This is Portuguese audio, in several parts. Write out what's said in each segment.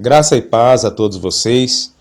Graça e paz a todos vocês.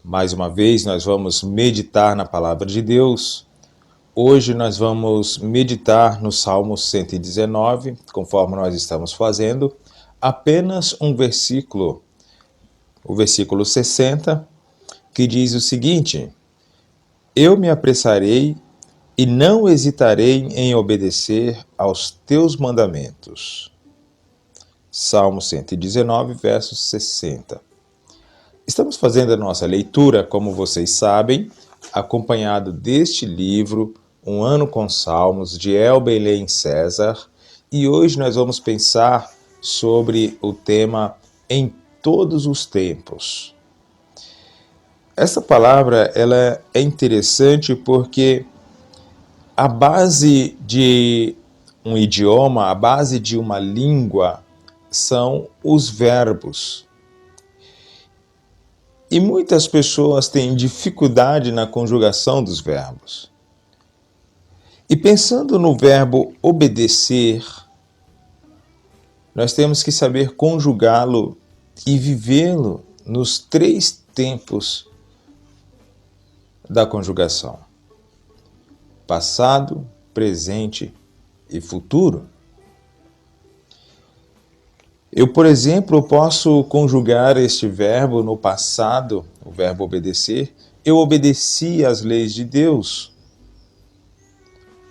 Mais uma vez nós vamos meditar na palavra de Deus. Hoje nós vamos meditar no Salmo 119, conforme nós estamos fazendo, apenas um versículo, o versículo 60, que diz o seguinte: Eu me apressarei e não hesitarei em obedecer aos teus mandamentos. Salmo 119, verso 60. Estamos fazendo a nossa leitura, como vocês sabem, acompanhado deste livro, Um Ano com Salmos, de Elbelen César, e hoje nós vamos pensar sobre o tema Em Todos os Tempos. Essa palavra ela é interessante porque a base de um idioma, a base de uma língua, são os verbos. E muitas pessoas têm dificuldade na conjugação dos verbos. E pensando no verbo obedecer, nós temos que saber conjugá-lo e vivê-lo nos 3 tempos da conjugação: passado, presente e futuro. Eu, por exemplo, posso conjugar este verbo no passado, o verbo obedecer. Eu obedeci às leis de Deus.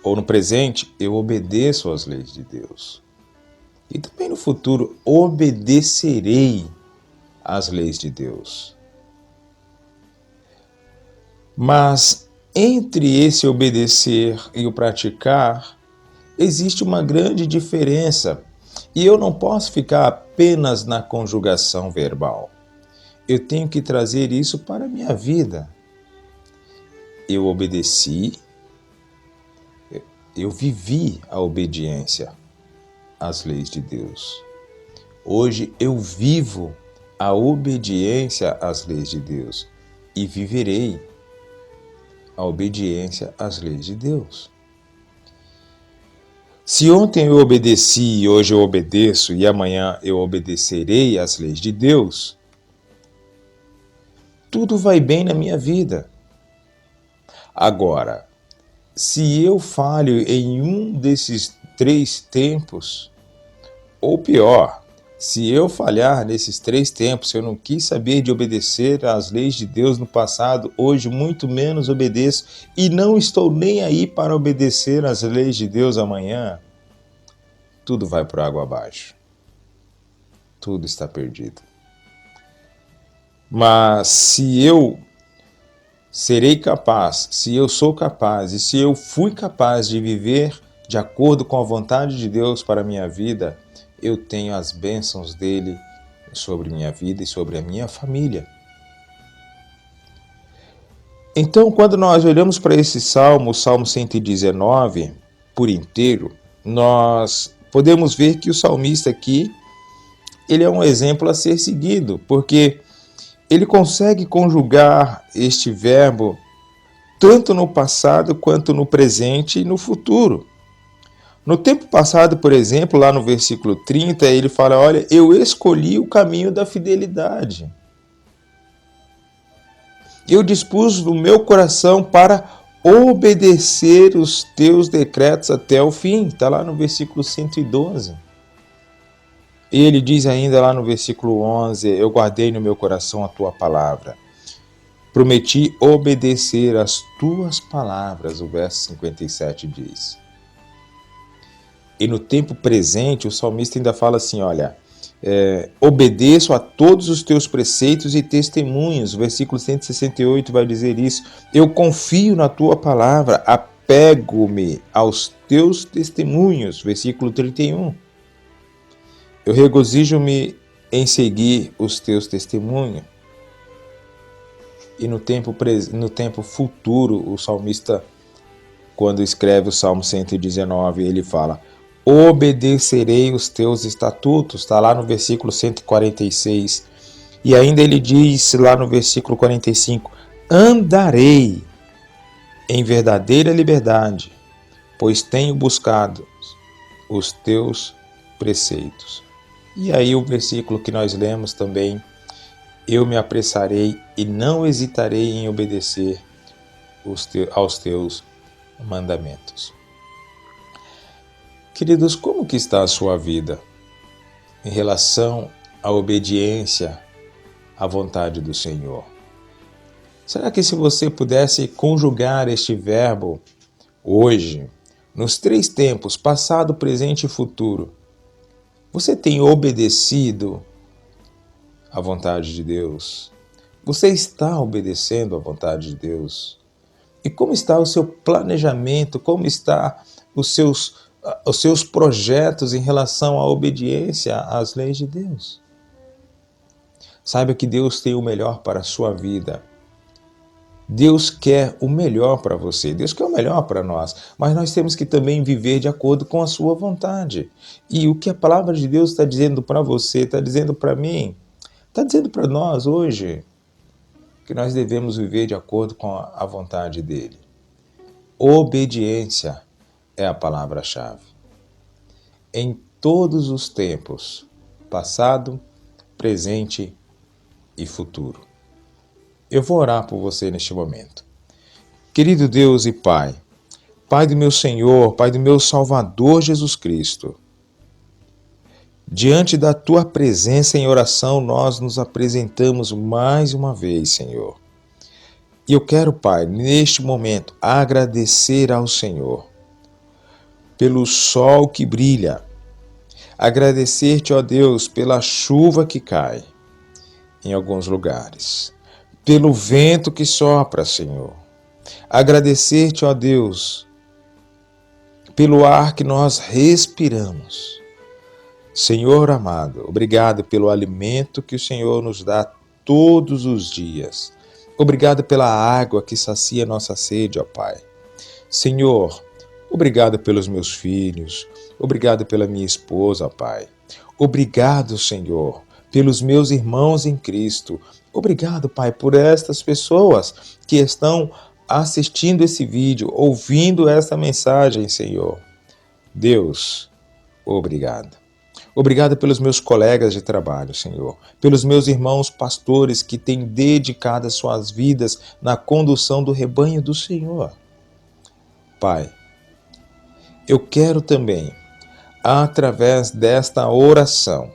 Ou no presente, eu obedeço às leis de Deus. E também no futuro, obedecerei às leis de Deus. Mas entre esse obedecer e o praticar, existe uma grande diferença. E eu não posso ficar apenas na conjugação verbal. Eu tenho que trazer isso para a minha vida. Eu obedeci, eu vivi a obediência às leis de Deus. Hoje eu vivo a obediência às leis de Deus e viverei a obediência às leis de Deus. Se ontem eu obedeci e hoje eu obedeço e amanhã eu obedecerei às leis de Deus, tudo vai bem na minha vida. Agora, se eu falho em um desses 3 tempos, ou pior, se eu falhar nesses 3 tempos, se eu não quis saber de obedecer às leis de Deus no passado, hoje muito menos obedeço e não estou nem aí para obedecer às leis de Deus amanhã, tudo vai por água abaixo. Tudo está perdido. Mas se eu serei capaz, se eu sou capaz e se eu fui capaz de viver de acordo com a vontade de Deus para a minha vida, eu tenho as bênçãos dele sobre minha vida e sobre a minha família. Então, quando nós olhamos para esse salmo, o Salmo 119, por inteiro, nós podemos ver que o salmista aqui, ele é um exemplo a ser seguido, porque ele consegue conjugar este verbo tanto no passado quanto no presente e no futuro. No tempo passado, por exemplo, lá no versículo 30, ele fala: olha, eu escolhi o caminho da fidelidade. Eu dispus no meu coração para obedecer os teus decretos até o fim. Está lá no versículo 112. E ele diz ainda lá no versículo 11, eu guardei no meu coração a tua palavra. Prometi obedecer às tuas palavras, o verso 57 diz. E no tempo presente, o salmista ainda fala assim, olha, obedeço a todos os teus preceitos e testemunhos. O versículo 168 vai dizer isso. Eu confio na tua palavra, apego-me aos teus testemunhos. Versículo 31. Eu regozijo-me em seguir os teus testemunhos. E no tempo futuro, o salmista, quando escreve o Salmo 119, ele fala: obedecerei os teus estatutos. Está lá no versículo 146. E ainda ele diz lá no versículo 45: andarei em verdadeira liberdade, pois tenho buscado os teus preceitos. E aí o versículo que nós lemos também eu me apressarei e não hesitarei em obedecer aos teus mandamentos. Queridos, como que está a sua vida em relação à obediência à vontade do Senhor? Será que se você pudesse conjugar este verbo hoje, nos 3 tempos, passado, presente e futuro, você tem obedecido à vontade de Deus? Você está obedecendo à vontade de Deus? E como está o seu planejamento? Como está os seus projetos em relação à obediência às leis de Deus? Saiba que Deus tem o melhor para a sua vida. Deus quer o melhor para você, Deus quer o melhor para nós, mas nós temos que também viver de acordo com a sua vontade. E o que a palavra de Deus está dizendo para você, está dizendo para mim, está dizendo para nós hoje, que nós devemos viver de acordo com a vontade dele. Obediência é a palavra-chave. Em todos os tempos, passado, presente e futuro. Eu vou orar por você neste momento. Querido Deus e Pai, Pai do meu Senhor, Pai do meu Salvador Jesus Cristo, diante da Tua presença em oração, nós nos apresentamos mais uma vez, Senhor. E eu quero, Pai, neste momento, agradecer ao Senhor pelo sol que brilha, agradecer-te, ó Deus, pela chuva que cai em alguns lugares, pelo vento que sopra, Senhor. Agradecer-te, ó Deus, pelo ar que nós respiramos. Senhor amado, obrigado pelo alimento que o Senhor nos dá todos os dias. Obrigado pela água que sacia nossa sede, ó Pai. Senhor, obrigado pelos meus filhos. Obrigado pela minha esposa, ó Pai. Obrigado, Senhor, pelos meus irmãos em Cristo. Obrigado, Pai, por estas pessoas que estão assistindo esse vídeo, ouvindo esta mensagem, Senhor. Deus, obrigado. Obrigado pelos meus colegas de trabalho, Senhor. Pelos meus irmãos pastores que têm dedicado as suas vidas na condução do rebanho do Senhor. Pai, eu quero também, através desta oração,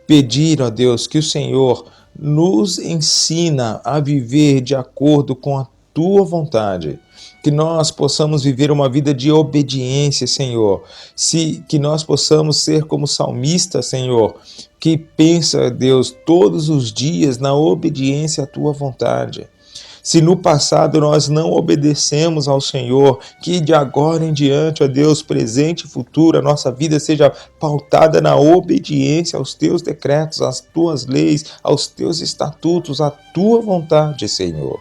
pedir, ó Deus, que o Senhor nos ensina a viver de acordo com a Tua vontade, que nós possamos viver uma vida de obediência, Senhor, que nós possamos ser como salmista, Senhor, que pensa, Deus, todos os dias na obediência à Tua vontade. Se no passado nós não obedecemos ao Senhor, que de agora em diante, ó Deus, presente e futuro, a nossa vida seja pautada na obediência aos Teus decretos, às Tuas leis, aos Teus estatutos, à Tua vontade, Senhor.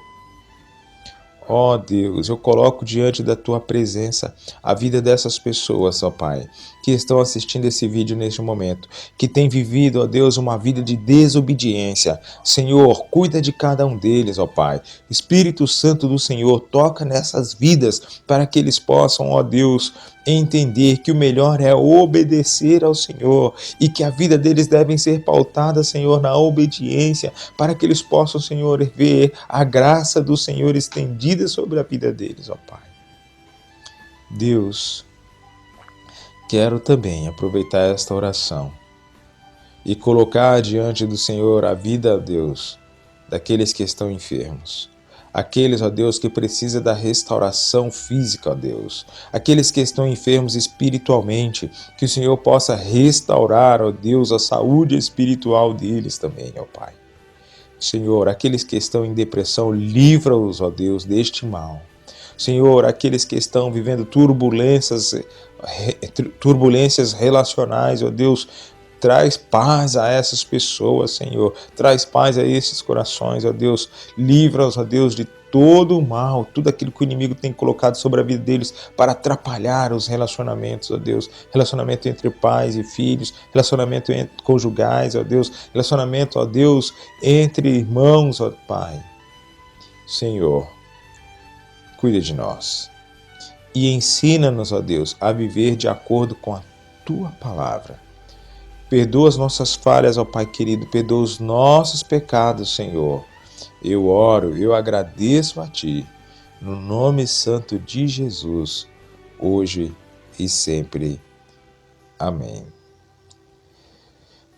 Ó Deus, eu coloco diante da Tua presença a vida dessas pessoas, ó Pai, que estão assistindo esse vídeo neste momento, que têm vivido, ó Deus, uma vida de desobediência. Senhor, cuida de cada um deles, ó Pai. Espírito Santo do Senhor, toca nessas vidas para que eles possam, ó Deus, entender que o melhor é obedecer ao Senhor e que a vida deles deve ser pautada, Senhor, na obediência, para que eles possam, Senhor, ver a graça do Senhor estendida sobre a vida deles, ó Pai. Deus, quero também aproveitar esta oração e colocar diante do Senhor a vida, ó Deus, daqueles que estão enfermos. Aqueles, ó Deus, que precisam da restauração física, ó Deus. Aqueles que estão enfermos espiritualmente, que o Senhor possa restaurar, ó Deus, a saúde espiritual deles também, ó Pai. Senhor, aqueles que estão em depressão, livra-os, ó Deus, deste mal. Senhor, aqueles que estão vivendo turbulências relacionais, ó Deus, traz paz a essas pessoas, Senhor. Traz paz a esses corações, ó Deus. Livra-os, ó Deus, de todo o mal, tudo aquilo que o inimigo tem colocado sobre a vida deles para atrapalhar os relacionamentos, ó Deus. Relacionamento entre pais e filhos, relacionamento entre conjugais, ó Deus. Relacionamento, ó Deus, entre irmãos, ó Pai. Senhor, cuida de nós e ensina-nos, ó Deus, a viver de acordo com a Tua palavra. Perdoa as nossas falhas, ó Pai querido, perdoa os nossos pecados, Senhor. Eu oro, eu agradeço a Ti, no nome santo de Jesus, hoje e sempre. Amém.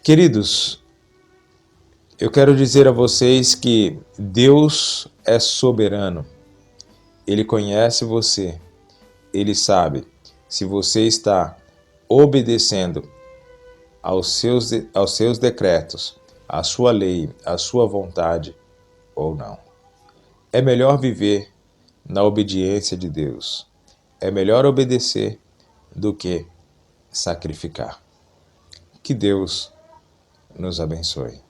Queridos, eu quero dizer a vocês que Deus é soberano. Ele conhece você. Ele sabe se você está obedecendo aos seus decretos, à sua lei, à sua vontade ou não. É melhor viver na obediência de Deus. É melhor obedecer do que sacrificar. Que Deus nos abençoe.